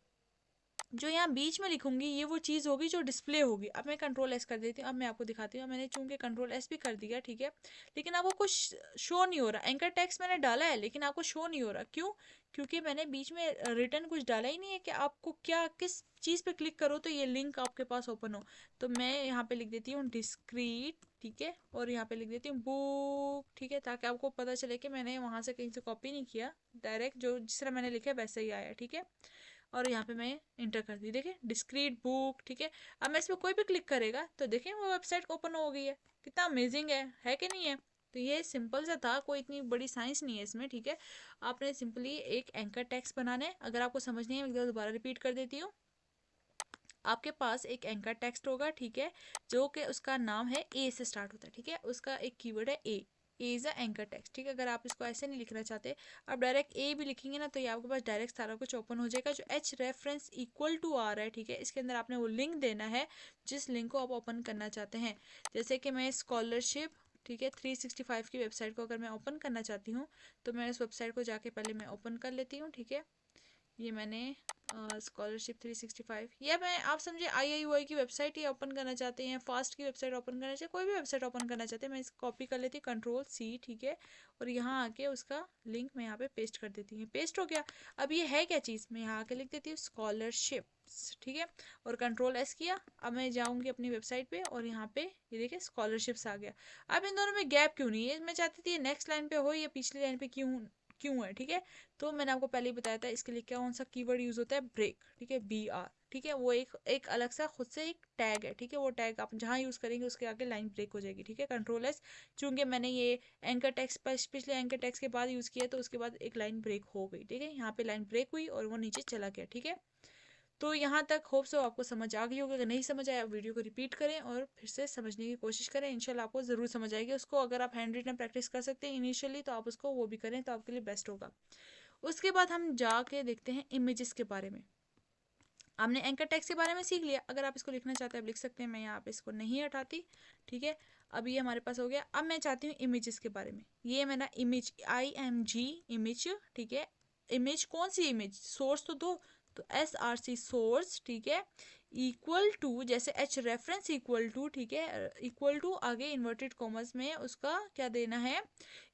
जो यहाँ बीच में लिखूंगी, ये वो चीज़ होगी जो डिस्प्ले होगी। अब मैं कंट्रोल S कर देती हूँ, अब मैं आपको दिखाती हूँ। मैंने चूंकि कंट्रोल S भी कर दिया, ठीक है, लेकिन आपको कुछ शो नहीं हो रहा। एंकर टेक्स्ट मैंने डाला है लेकिन आपको शो नहीं हो रहा, क्यों? क्योंकि मैंने बीच में रिटर्न कुछ डाला ही नहीं है कि आपको क्या, किस चीज़ पे क्लिक करो तो ये लिंक आपके पास ओपन हो। तो मैं यहाँ पे लिख देती हूँ डिस्क्रीट, ठीक है, और यहाँ पे लिख देती हूँ बुक, ठीक है, ताकि आपको पता चले कि मैंने वहाँ से कहीं से कॉपी नहीं किया, डायरेक्ट जो जिस तरह मैंने लिखा है वैसे ही आया, ठीक है। और यहाँ पे मैं इंटर कर दी, देखें डिस्क्रीट बुक, ठीक है। अब मैं इस पर कोई भी क्लिक करेगा तो देखें वो वेबसाइट ओपन हो गई है। कितना अमेजिंग है कि नहीं है? तो ये सिंपल सा था, कोई इतनी बड़ी साइंस नहीं है इसमें, ठीक है। आपने सिंपली एक एंकर टेक्स्ट बनाना है। अगर आपको समझ नहीं है, मैं दोबारा रिपीट कर देती हूँ। आपके पास एक एंकर टेक्स्ट होगा, ठीक है, जो कि उसका नाम है ए से स्टार्ट होता है, ठीक है, उसका एक कीवर्ड है A is a anchor text, ठीक है। अगर आप इसको ऐसे नहीं लिखना चाहते, आप डायरेक्ट ए भी लिखेंगे ना, तो ये आपके पास डायरेक्ट सारा कुछ ओपन हो जाएगा। जो एच रेफरेंस इक्वल टू आ रहा है, ठीक है, इसके अंदर आपने वो लिंक देना है जिस लिंक को आप ओपन करना चाहते हैं। जैसे कि मैं स्कॉलरशिप, ठीक है, 365 की वेबसाइट को अगर मैं ओपन करना चाहती हूँ, तो मैं उस वेबसाइट को जाके पहले मैं ओपन कर लेती हूँ, ठीक है। ये मैंने स्कॉलरशिप 365, या मैं, आप समझे, IIUI की वेबसाइट ही ओपन करना चाहते हैं, फास्ट की वेबसाइट ओपन करना चाहते हैं, कोई भी वेबसाइट ओपन करना चाहते हैं, मैं इसको कॉपी कर लेती हूँ कंट्रोल C, ठीक है, और यहाँ आके उसका लिंक मैं यहाँ पे पेस्ट कर देती हूँ। पेस्ट हो गया। अब ये है क्या चीज़, मैं यहाँ आके लिख देती हूँ स्कॉलरशिप, ठीक है, और कंट्रोल S किया। अब मैं जाऊँगी अपनी वेबसाइट पे और यहाँ पे ये देखिए स्कॉलरशिप्स आ गया। अब इन दोनों में गैप क्यों नहीं है, मैं चाहती थी नेक्स्ट लाइन पे हो या पिछली लाइन पे क्यों क्यों है, ठीक है। तो मैंने आपको पहले ही बताया था इसके लिए क्या, कौन सा कीवर्ड यूज होता है, ब्रेक, ठीक है, BR, ठीक है, वो एक अलग सा खुद से एक टैग है, ठीक है। वो टैग आप जहाँ यूज करेंगे उसके आगे लाइन ब्रेक हो जाएगी, ठीक है। कंट्रोल S, चूंकि मैंने ये एंकर टेक्स्ट पिछले एंकर टेक्स्ट के बाद यूज किया, तो उसके बाद एक लाइन ब्रेक हो गई, ठीक है, यहाँ पे लाइन ब्रेक हुई और वो नीचे चला गया, ठीक है। तो यहाँ तक होप सो आपको समझ आ गई होगी। अगर नहीं समझ आया, वीडियो को रिपीट करें और फिर से समझने की कोशिश करें, इंशाल्लाह आपको ज़रूर समझ आएगी। उसको अगर आप हैंड रिटन प्रैक्टिस कर सकते हैं इनिशियली, तो आप उसको वो भी करें तो आपके लिए बेस्ट होगा। उसके बाद हम जाके देखते हैं इमेजेस के बारे में। हमने एंकर टेक्स्ट के बारे में सीख लिया। अगर आप इसको लिखना चाहते हैं आप लिख सकते हैं, मैं यहाँ पे इसको नहीं हटाती, ठीक है। अब ये हमारे पास हो गया। अब मैं चाहती हूँ इमेजेस के बारे में। ये मेरा इमेज, IMG इमेज, ठीक है। इमेज कौन सी इमेज, सोर्स तो दो, तो SRC सोर्स, ठीक है, इक्वल टू, जैसे H रेफरेंस इक्वल टू, ठीक है, इक्वल टू आगे इन्वर्टेड कॉमर्स में उसका क्या देना है,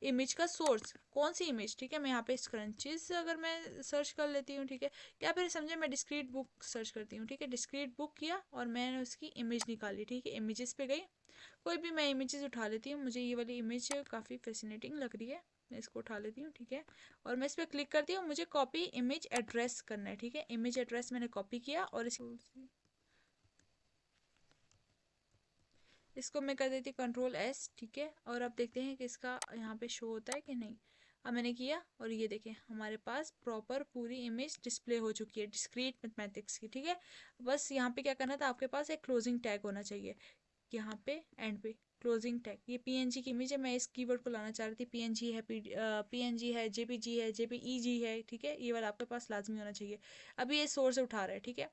इमेज का सोर्स, कौन सी इमेज, ठीक है। मैं यहाँ पे स्क्रंचेस अगर मैं सर्च कर लेती हूँ, ठीक है, या फिर समझे मैं डिस्क्रीट बुक सर्च करती हूँ, ठीक है, डिस्क्रीट बुक किया और मैंने उसकी इमेज निकाली, ठीक है, इमेजेस पे गई, कोई भी मैं इमेजेस उठा लेती हूँ। मुझे ये वाली इमेज काफ़ी फैसिनेटिंग लग रही है, मैं इसको उठा लेती हूँ, ठीक है, और मैं इस पर क्लिक करती हूँ। मुझे कॉपी इमेज एड्रेस करना है, ठीक है, इमेज एड्रेस मैंने कॉपी किया और इसको मैं कर देती हूँ कंट्रोल S, ठीक है। और अब देखते हैं कि इसका यहाँ पे शो होता है कि नहीं। अब मैंने किया और ये देखें हमारे पास प्रॉपर पूरी इमेज डिस्प्ले हो चुकी है डिस्क्रीट मैथमेटिक्स की, ठीक है। बस यहाँ पे क्या करना था, आपके पास एक क्लोजिंग टैग होना चाहिए यहाँ पे एंड पे, क्लोजिंग टैग। ये PNG की इमेज है, मैं इस कीवर्ड को लाना चाह रही थी। PNG है, PNG है, JPG है, JPEG है, ठीक है, ये वाला आपके पास लाजमी होना चाहिए। अभी ये सोर्स से उठा रहा है, ठीक है।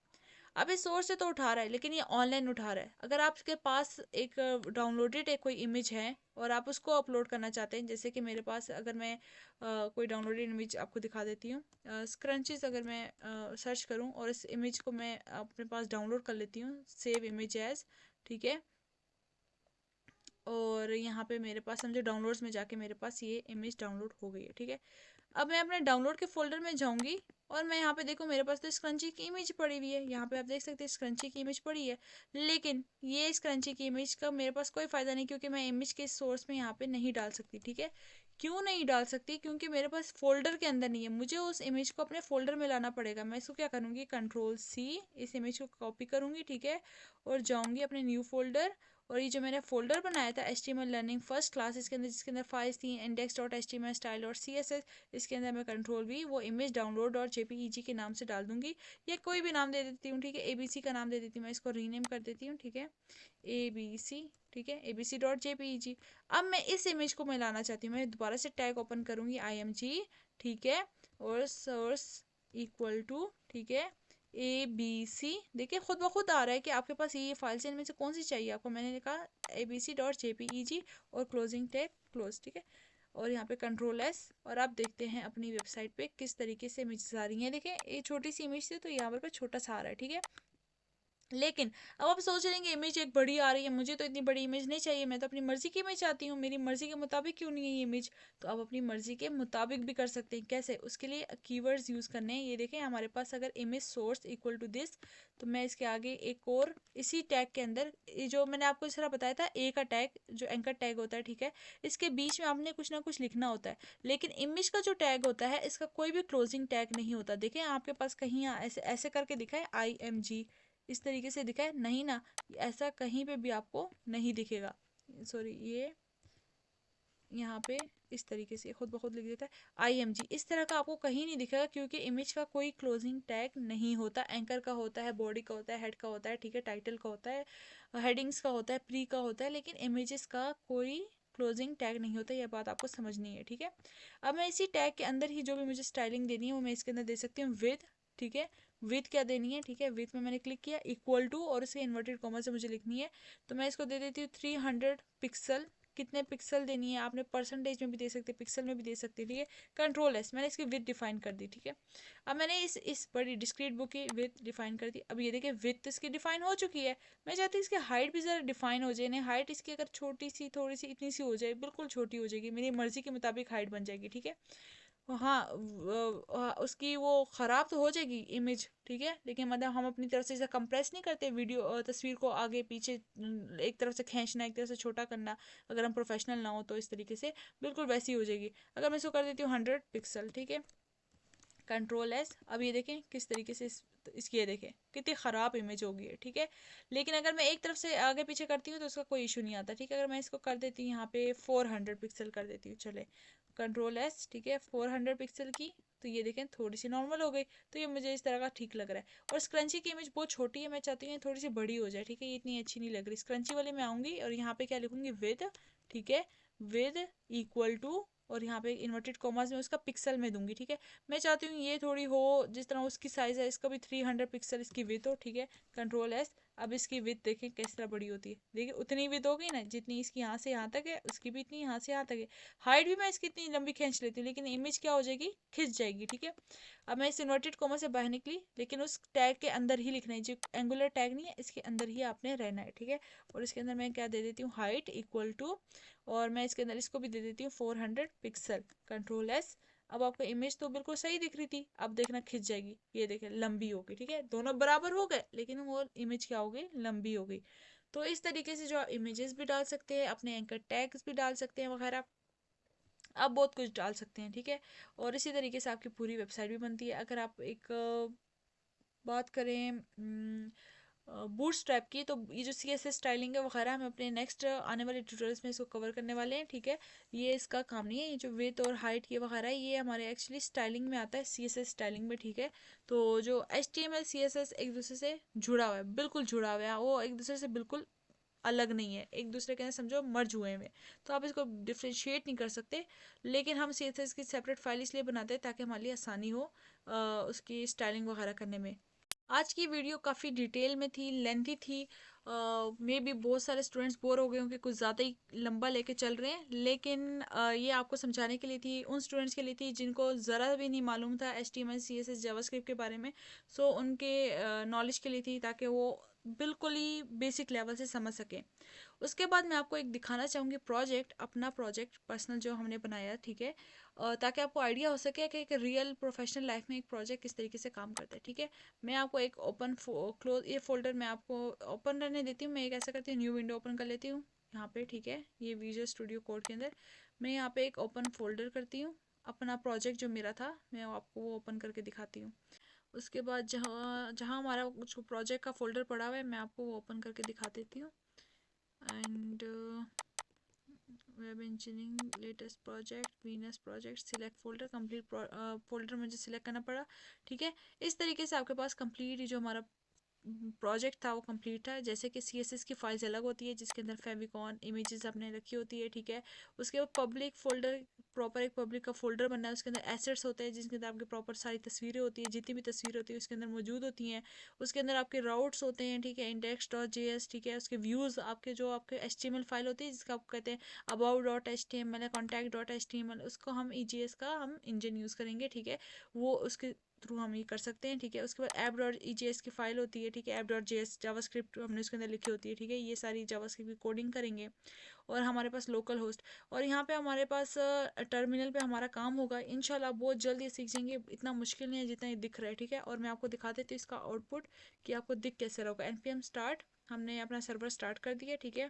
अब इस सोर्स से तो उठा रहा है, लेकिन ये ऑनलाइन उठा रहा है। अगर आपके पास एक डाउनलोडेड एक कोई इमेज है और आप उसको अपलोड करना चाहते हैं, जैसे कि मेरे पास, अगर मैं कोई डाउनलोडेड इमेज आपको दिखा देती हूँ, स्क्रंचीज अगर मैं सर्च करूँ और इस इमेज को मैं अपने पास डाउनलोड कर लेती हूँ, सेव इमेज एज, ठीक है, और यहाँ पे मेरे पास समझो डाउनलोड्स में जाके मेरे पास ये इमेज डाउनलोड हो गई है, ठीक है। अब मैं अपने डाउनलोड के फोल्डर में जाऊंगी और मैं यहाँ पे देखूँ मेरे पास तो स्क्रंची की इमेज पड़ी हुई है, यहाँ पे आप देख सकते हैं स्क्रंची की इमेज पड़ी है, लेकिन ये स्क्रंची की इमेज का मेरे पास कोई फ़ायदा नहीं, क्योंकि मैं इमेज के सोर्स में यहाँ पे नहीं डाल सकती, ठीक है। क्यों नहीं डाल सकती? क्योंकि मेरे पास फोल्डर के अंदर नहीं है, मुझे उस इमेज को अपने फोल्डर में लाना पड़ेगा। मैं इसको क्या करूँगी, Ctrl+C, इस इमेज को कॉपी करूँगी, ठीक है, और जाऊँगी अपने न्यू फोल्डर, और ये जो मैंने फोल्डर बनाया था HTML लर्निंग फर्स्ट क्लास, इसके अंदर जिसके अंदर फाइल्स थी index.html स्टाइल और CSS, इसके अंदर मैं Ctrl+V वो इमेज डाउनलोड और JPEG के नाम से डाल दूंगी, या कोई भी नाम दे देती हूँ, ठीक है, ABC का नाम दे देती हूँ, मैं इसको रीनेम कर देती हूँ, ठीक है, ABC, ठीक है, abc.jpeg। अब मैं इस इमेज को मैं लाना चाहती हूँ, मैं दोबारा से टैग ओपन करूँगी img, ठीक है, और सोर्स इक्वल टू, ठीक है, ABC, देखिए खुद ब खुद आ रहा है कि आपके पास ये फाइल से इनमें से कौन सी चाहिए आपको। मैंने कहा abc.jpeg और क्लोजिंग टैग क्लोज, ठीक है, और यहाँ पे Ctrl+S, और आप देखते हैं अपनी वेबसाइट पे किस तरीके से इमेजेस आ रही हैं। देखिए ये छोटी सी इमेज थी तो यहाँ पर छोटा सा आ रहा है, ठीक है। लेकिन अब आप सोच रहे हैं इमेज एक बड़ी आ रही है, मुझे तो इतनी बड़ी इमेज नहीं चाहिए, मैं तो अपनी मर्जी की इमेज चाहती हूँ, मेरी मर्जी के मुताबिक क्यों नहीं है ये इमेज। तो आप अपनी मर्जी के मुताबिक भी कर सकते हैं। कैसे? उसके लिए कीवर्ड्स यूज़ करने हैं। ये देखें हमारे पास अगर image source equal to this, तो मैं इसके आगे एक और इसी टैग के अंदर, जो मैंने आपको इस तरह बताया था, ए का टैग जो एंकर टैग होता है, ठीक है, इसके बीच में आपने कुछ ना कुछ लिखना होता है। लेकिन इमेज का जो टैग होता है इसका कोई भी क्लोजिंग टैग नहीं होता। देखें आपके पास कहीं ऐसे ऐसे करके दिखा है IMG, इस तरीके से दिखा है? नहीं ना, ऐसा कहीं पे भी आपको नहीं दिखेगा। सॉरी, ये यहाँ पे इस तरीके से खुद ब खुद लिख देता है IMG, इस तरह का आपको कहीं नहीं दिखेगा, क्योंकि इमेज का कोई क्लोजिंग टैग नहीं होता। एंकर का होता है, बॉडी का होता है, हेड का होता है, ठीक है, टाइटल का होता है, हेडिंग्स का होता है, प्री का होता है, लेकिन इमेजेस का कोई क्लोजिंग टैग नहीं होता। यह बात आपको समझनी है, ठीक है। अब मैं इसी टैग के अंदर ही जो भी मुझे स्टाइलिंग देनी है वो मैं इसके अंदर दे सकती हूँ विद, ठीक है, विथ क्या देनी है, ठीक है, विथ में मैंने क्लिक किया, इक्वल टू, और इसके इन्वर्टेड कॉमा से मुझे लिखनी है, तो मैं इसको दे देती हूँ 300 पिक्सल। कितने पिक्सल देनी है आपने, परसेंटेज में भी दे सकते, पिक्सल में भी दे सकते, ठीक है। Ctrl+S, मैंने इसकी विथ डिफाइन कर दी, ठीक है। अब मैंने इस बड़ी डिस्क्रीट बुक की विथ डिफाइन कर दी। अब ये देखिए विथ तो इसकी डिफाइन हो चुकी है, मैं चाहती हूँ इसकी हाइट भी ज़रा डिफाइन हो जाए। नहीं, हाइट इसकी अगर छोटी सी, थोड़ी सी, इतनी सी हो जाए, बिल्कुल छोटी हो जाएगी, मेरी मर्जी के मुताबिक हाइट बन जाएगी, ठीक है। हाँ, उसकी वो ख़राब तो हो जाएगी इमेज, ठीक है, लेकिन मतलब हम अपनी तरफ से इसे कंप्रेस नहीं करते वीडियो तस्वीर को आगे पीछे, एक तरफ से खींचना, एक तरफ से छोटा करना, अगर हम प्रोफेशनल ना हो तो इस तरीके से बिल्कुल वैसी हो जाएगी। अगर मैं इसको कर देती हूँ 100 पिक्सल, ठीक है, Ctrl+S, अब ये देखें किस तरीके से इसकी, ये देखें कितनी ख़राब इमेज होगी है, ठीक है। लेकिन अगर मैं एक तरफ से आगे पीछे करती हूँ तो उसका कोई इशू नहीं आता, ठीक है। अगर मैं इसको कर देती हूँ यहाँ पे 400 पिक्सल कर देती हूँ, चले, Ctrl+S, ठीक है, 400 पिक्सल की, तो ये देखें थोड़ी सी नॉर्मल हो गई, तो ये मुझे इस तरह का ठीक लग रहा है। और स्क्रंची की इमेज बहुत छोटी है, मैं चाहती हूँ थोड़ी सी बड़ी हो जाए, ठीक है, ये इतनी अच्छी नहीं लग रही। स्क्रंची वाले में आऊँगी और यहाँ पे क्या लिखूँगी, विद, ठीक है, विद इक्वल टू, और यहाँ पे इन्वर्टेड कॉमास में उसका पिक्सल में दूंगी, ठीक है। मैं चाहती हूँ ये थोड़ी हो जिस तरह उसकी साइज़ है, इसका भी 300 पिक्सल इसकी विथ हो, ठीक है, Ctrl+S। अब इसकी विथ देखें किस तरह बड़ी होती है, देखिए उतनी विथ हो गई ना जितनी इसकी यहाँ से यहाँ तक है, उसकी भी इतनी यहाँ से यहाँ तक है। हाइट भी मैं इसकी इतनी लंबी खींच लेती हूँ, लेकिन इमेज क्या हो जाएगी, खिंच जाएगी, ठीक है। अब मैं इस इन्वर्टेड कॉमा से बाहर निकली, लेकिन उस टैग के अंदर ही लिखना है, जो एंगुलर टैग नहीं है इसके अंदर ही आपने रहना है, ठीक है। और इसके अंदर मैं क्या दे देती हूँ, हाइट इक्वल टू, और मैं इसके अंदर इसको भी दे देती हूँ 400 पिक्सल, Ctrl+S। अब आपको इमेज तो बिल्कुल सही दिख रही थी, अब देखना खिंच जाएगी, ये देखें लंबी हो गई, ठीक है, दोनों बराबर हो गए, लेकिन वो इमेज क्या हो गई, लंबी हो गई। तो इस तरीके से जो आप इमेजेस भी डाल सकते हैं, अपने एंकर टैग्स भी डाल सकते हैं वगैरह, आप बहुत कुछ डाल सकते हैं, ठीक है। और इसी तरीके से आपकी पूरी वेबसाइट भी बनती है। अगर आप एक बात करें बूटस्ट्रैप की, तो ये जो CSS स्टाइलिंग है वगैरह हम अपने नेक्स्ट आने वाले ट्यूटोरियल्स में इसको कवर करने वाले हैं, ठीक है। ये इसका काम नहीं है, ये जो विथ और हाइट ये वगैरह है ये हमारे एक्चुअली स्टाइलिंग में आता है, CSS स्टाइलिंग में, ठीक है। तो जो HTML CSS एक दूसरे से जुड़ा हुआ है, बिल्कुल जुड़ा हुआ है, वो एक दूसरे से बिल्कुल अलग नहीं है, एक दूसरे के अंदर समझो मर्ज हुए में, तो आप इसको डिफ्रेंशिएट नहीं कर सकते। लेकिन हम CSS की सेपरेट फाइल इसलिए बनाते हैं ताकि हमारे लिए आसानी हो उसकी स्टाइलिंग वगैरह करने में। आज की वीडियो काफ़ी डिटेल में थी, लेंथी थी। मे भी बहुत सारे स्टूडेंट्स बोर हो गए होंगे, कुछ ज़्यादा ही लंबा लेके चल रहे हैं, लेकिन ये आपको समझाने के लिए थी, उन स्टूडेंट्स के लिए थी जिनको ज़रा भी नहीं मालूम था HTML CSS जावास्क्रिप्ट के बारे में। सो उनके नॉलेज के लिए थी, ताकि वो बिल्कुल ही बेसिक लेवल से समझ सकें। उसके बाद मैं आपको एक दिखाना चाहूँगी प्रोजेक्ट, अपना प्रोजेक्ट पर्सनल जो हमने बनाया, ठीक है, ताकि आपको आइडिया हो सके कि एक रियल प्रोफेशनल लाइफ में एक प्रोजेक्ट किस तरीके से काम करता है, ठीक है। मैं आपको एक ओपन क्लोज ये फोल्डर मैं आपको ओपन रहने देती हूँ। मैं एक ऐसा करती हूँ, न्यू विंडो ओपन कर लेती हूँ यहाँ पे, ठीक है, ये विजुअल स्टूडियो कोड के अंदर मैं यहाँ पे एक ओपन फोल्डर करती हूँ। अपना प्रोजेक्ट जो मेरा था मैं आपको वो ओपन करके दिखाती हूँ। उसके बाद जहाँ जहाँ हमारा जो प्रोजेक्ट का फोल्डर पड़ा हुआ है मैं आपको वो ओपन करके दिखा देती हूँ। And web engineering latest project Venus project select folder complete folder मुझे सिलेक्ट करना पड़ा, ठीक है। इस तरीके से आपके पास कंप्लीट जो हमारा प्रोजेक्ट था वो कंप्लीट था। जैसे कि CSS की फाइल्स अलग होती है जिसके अंदर फेविकॉन इमेजेस आपने रखी होती है, ठीक है। उसके बाद पब्लिक फोल्डर, प्रॉपर एक पब्लिक का फोल्डर बनना है, उसके अंदर एसेट्स होते हैं जिसके अंदर आपके प्रॉपर सारी तस्वीरें होती है, जितनी भी तस्वीरें होती है उसके अंदर मौजूद होती हैं। उसके अंदर आपके राउट्स होते हैं, ठीक है, index.js, ठीक है। उसके व्यूज़ आपके जो आपके HTML फाइल होती है जिसका आपको कहते हैं about.html या contact.html, उसको हम EJS का हम इंजन यूज़ करेंगे, ठीक है। वो उसके थ्रू हम ये कर सकते हैं, ठीक है। उसके बाद app.ejs की फाइल होती है, ठीक है, app.js जावास्क्रिप्ट हमने उसके अंदर लिखी होती है, ठीक है। ये सारी जावास्क्रिप्ट की कोडिंग करेंगे। और हमारे पास लोकल होस्ट, और यहाँ पे हमारे पास टर्मिनल पे हमारा काम होगा। इंशाल्लाह बहुत जल्द ये सीख जाएंगे, इतना मुश्किल नहीं है जितना ये दिख रहा है, ठीक है। और मैं आपको दिखा देती हूँ इसका आउटपुट कि आपको दिख कैसे रहा होगा। npm स्टार्ट, हमने अपना सर्वर स्टार्ट कर दिया, ठीक है।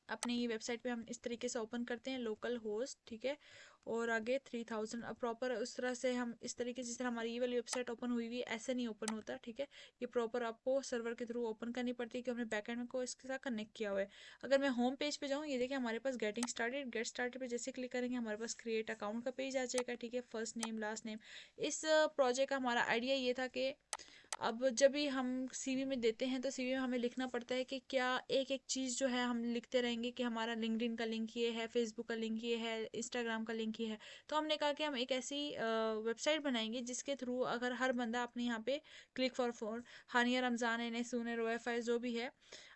अपनी ये वेबसाइट पे हम इस तरीके से ओपन करते हैं लोकल होस्ट, ठीक है। और आगे 3000 अब प्रॉपर उस तरह से हम इस तरीके से, जिस तरह हमारी ये वाली वेबसाइट ओपन हुई हुई ऐसे नहीं ओपन होता, ठीक है। ये प्रॉपर आपको सर्वर के थ्रू ओपन करनी पड़ती है कि हमने बैकएंड को इसके साथ कनेक्ट किया हुआ है। अगर मैं होम पेज पे जाऊँ, ये देखिए हमारे पास गेट स्टार्टेड पे जैसे क्लिक करेंगे हमारे पास क्रिएट अकाउंट का पेज आ जाएगा, ठीक है। First name last name. इस प्रोजेक्ट का हमारा आइडिया ये था कि अब जब भी हम CV में देते हैं तो CV में हमें लिखना पड़ता है कि क्या एक एक चीज़ जो है हम लिखते रहेंगे कि हमारा लिंक्डइन का लिंक ये है, फेसबुक का लिंक ये है, इंस्टाग्राम का लिंक ये है। तो हमने कहा कि हम एक ऐसी वेबसाइट बनाएंगे जिसके थ्रू अगर हर बंदा अपने यहाँ पे क्लिक फॉर हानिया रमज़ान है सुनर OFI जो भी है,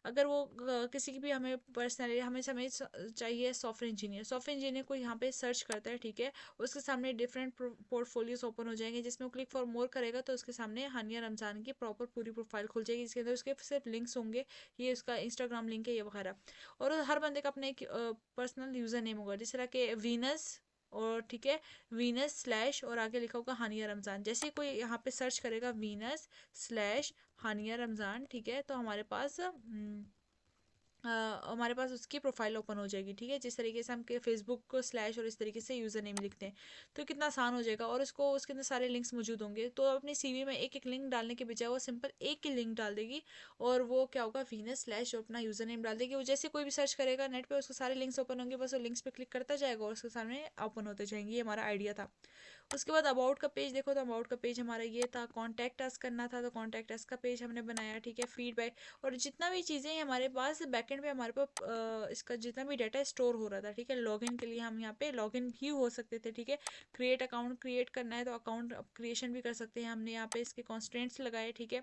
अगर वो किसी की भी हमें पर्सनली हमें चाहिए सॉफ्टवेयर इंजीनियर को यहाँ पे सर्च करता है, ठीक है। उसके सामने डिफरेंट पोर्टफोलियोज ओपन हो जाएंगे, जिसमें वो क्लिक फॉर मोर करेगा तो उसके सामने हानिया रमज़ान की प्रॉपर पूरी प्रोफाइल खुल जाएगी, जिसके अंदर उसके सिर्फ लिंक्स होंगे, ये उसका इंस्टाग्राम लिंक है ये वगैरह। और हर बंदे का अपना एक पर्सनल यूज़र नेम होगा, जिस तरह के वीनस, और ठीक है, वीनस स्लैश और आगे लिखा होगा हानिया रमज़ान। जैसे कोई यहाँ पे सर्च करेगा वीनस स्लैश हानिया रमज़ान, ठीक है, तो हमारे पास उसकी प्रोफाइल ओपन हो जाएगी, ठीक है। जिस तरीके से हम के फेसबुक को स्लैश और इस तरीके से यूज़र नेम लिखते हैं, तो कितना आसान हो जाएगा। और उसको उसके अंदर सारे लिंक्स मौजूद होंगे, तो अपनी CV में एक एक लिंक डालने के बजाय वो सिंपल एक ही लिंक डाल देगी, और वो क्या होगा वीनस स्लैश और अपना यूज़र नेम डाल देगी। वो जैसे कोई भी सर्च करेगा नेट पे उसको सारे लिंक्स ओपन होंगे, बस वो लिंक्स पे क्लिक करता जाएगा और उसके सामने ओपन होते जाएंगे। ये हमारा आइडिया था। उसके बाद अबाउट का पेज देखो, तो अबाउट का पेज हमारा ये था। कॉन्टैक्ट अस करना था तो कॉन्टैक्ट अस का पेज हमने बनाया, ठीक है। फीडबैक और जितना भी चीज़ें हमारे पास बैकएंड पे हमारे पास इसका जितना भी डाटा स्टोर हो रहा था, ठीक है। लॉगिन के लिए हम यहाँ पे लॉगिन भी हो सकते थे, ठीक है। क्रिएट अकाउंट क्रिएट करना है तो अकाउंट क्रिएशन भी कर सकते हैं, हमने यहाँ पे इसके कॉन्स्टेंट्स लगाए, ठीक है।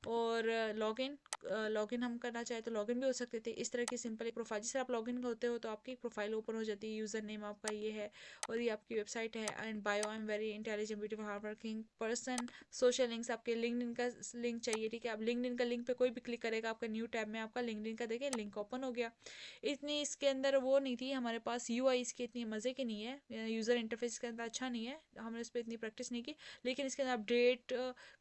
और लॉगिन हम करना चाहे तो लॉगिन भी हो सकते थे। इस तरह की सिंपल एक प्रोफाइल, जिससे आप लॉगिन होते हो तो आपकी प्रोफाइल ओपन हो जाती है, यूज़र नेम आपका ये है और ये आपकी वेबसाइट है। And bio, I am very intelligent beautiful hard working person. Social links, आपके लिंक्डइन का लिंक चाहिए, ठीक है। आप लिंक्डइन का लिंक पे कोई भी क्लिक करेगा आपका न्यू टैब में आपका लिंक्डइन का देखिए लिंक ओपन हो गया। इतनी इसके अंदर वो नहीं थी हमारे पास, UI इसकी इतनी मज़े की नहीं है, यूज़र इंटरफेस के अंदर अच्छा नहीं है, हमने उस पर इतनी प्रैक्टिस नहीं की। लेकिन इसके अंदर अपडेट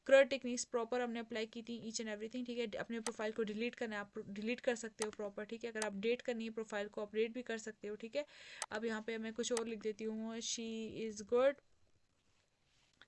कर टेक्निक्स प्रॉपर हमने अप्लाई की थी, ईच एंड एवरीथिंग, ठीक है। अपने प्रोफाइल को डिलीट करना है आप डिलीट कर सकते हो प्रॉपर, ठीक है। अगर अपडेट करनी है प्रोफाइल को अपडेट भी कर सकते हो, ठीक है। अब यहाँ पे मैं कुछ और लिख देती हूँ, शी इज़ गुड,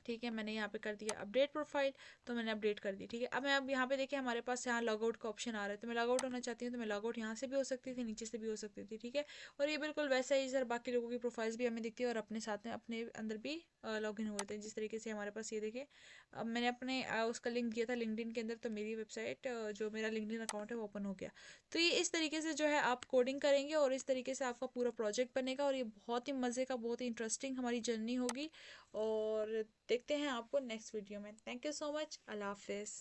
ठीक है। मैंने यहाँ पे कर दिया अपडेट प्रोफाइल, तो मैंने अपडेट कर दी, ठीक है। अब यहाँ पे देखिए हमारे पास यहाँ लॉगआउट का ऑप्शन आ रहा है, तो मैं लॉगआउट होना चाहती हूँ तो मैं लॉगआउट यहाँ से भी हो सकती थी, नीचे से भी हो सकती थी, ठीक है। और ये बिल्कुल वैसा ही सर बाकी लोगों की प्रोफाइल्स भी हमें दिखती है और अपने साथ में अपने अंदर भी लॉगिन हुए थे, जिस तरीके से हमारे पास ये देखिए। अब मैंने अपने उसका लिंक दिया था लिंक्डइन के अंदर, तो मेरी वेबसाइट जो मेरा लिंक्डइन अकाउंट है वो ओपन हो गया। तो ये इस तरीके से जो है आप कोडिंग करेंगे और इस तरीके से आपका पूरा प्रोजेक्ट बनेगा, और ये बहुत ही मज़े का बहुत ही इंटरेस्टिंग हमारी जर्नी होगी। और देखते हैं आपको नेक्स्ट वीडियो में। Thank you so much. अल्लाह हाफिज़।